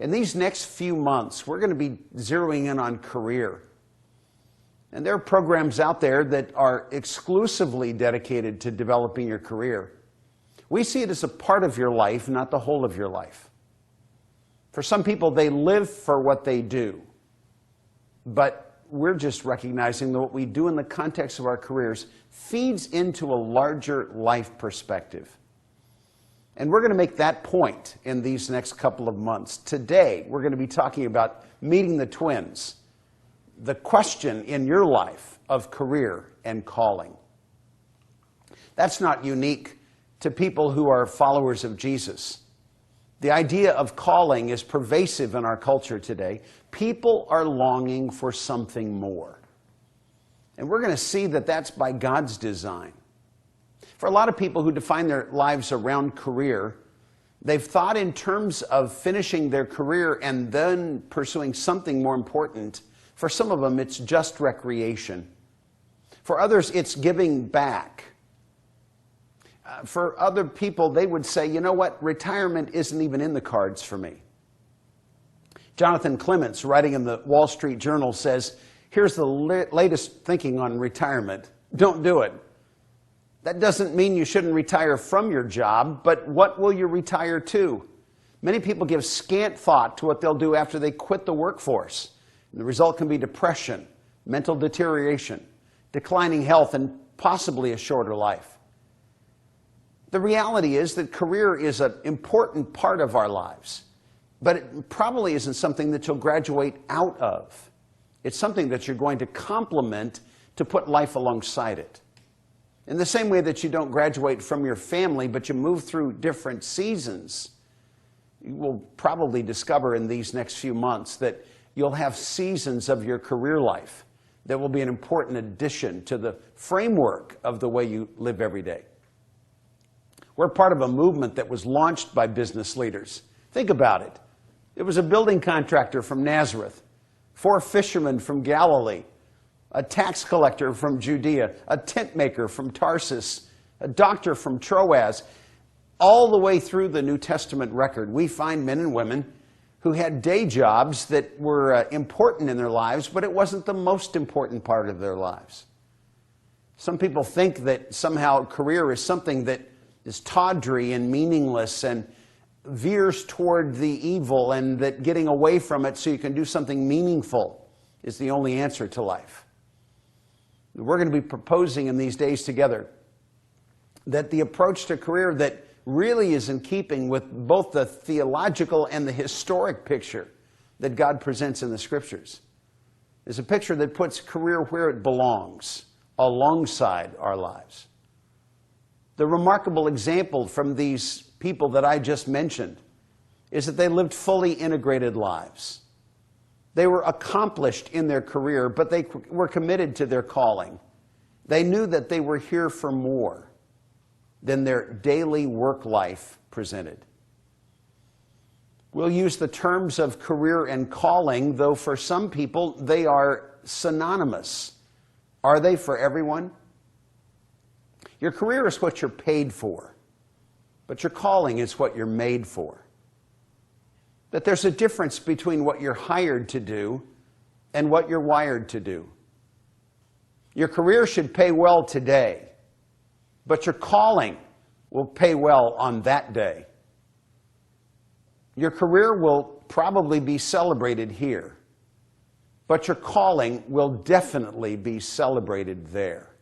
In these next few months, we're going to be zeroing in on career. And there are programs out there that are exclusively dedicated to developing your career. We see it as a part of your life, not the whole of your life. For some people, they live for what they do. But we're just recognizing that what we do in the context of our careers feeds into a larger life perspective. And we're going to make that point in these next couple of months. Today, we're going to be talking about meeting the twins, the question in your life of career and calling. That's not unique to people who are followers of Jesus. The idea of calling is pervasive in our culture today. People are longing for something more. And we're going to see that that's by God's design. For a lot of people who define their lives around career, they've thought in terms of finishing their career and then pursuing something more important. For some of them, it's just recreation. For others, it's giving back. For other people, they would say, you know what, retirement isn't even in the cards for me. Jonathan Clements, writing in the Wall Street Journal, says, here's the latest thinking on retirement. Don't do it. That doesn't mean you shouldn't retire from your job, but what will you retire to? Many people give scant thought to what they'll do after they quit the workforce. And the result can be depression, mental deterioration, declining health, and possibly a shorter life. The reality is that career is an important part of our lives, but it probably isn't something that you'll graduate out of. It's something that you're going to complement to put life alongside it. In the same way that you don't graduate from your family, but you move through different seasons, you will probably discover in these next few months that you'll have seasons of your career life that will be an important addition to the framework of the way you live every day. We're part of a movement that was launched by business leaders. Think about it. It was a building contractor from Nazareth, 4 fishermen from Galilee, a tax collector from Judea, a tent maker from Tarsus, a doctor from Troas. All the way through the New Testament record, we find men and women who had day jobs that were important in their lives, but it wasn't the most important part of their lives. Some people think that somehow career is something that is tawdry and meaningless and veers toward the evil, and that getting away from it so you can do something meaningful is the only answer to life. We're going to be proposing in these days together that the approach to career that really is in keeping with both the theological and the historic picture that God presents in the Scriptures is a picture that puts career where it belongs, alongside our lives. The remarkable example from these people that I just mentioned is that they lived fully integrated lives. They were accomplished in their career, but they were committed to their calling. They knew that they were here for more than their daily work life presented. We'll use the terms of career and calling, though for some people they are synonymous. Are they for everyone? Your career is what you're paid for, but your calling is what you're made for. That there's a difference between what you're hired to do and what you're wired to do. Your career should pay well today, but your calling will pay well on that day. Your career will probably be celebrated here, but your calling will definitely be celebrated there.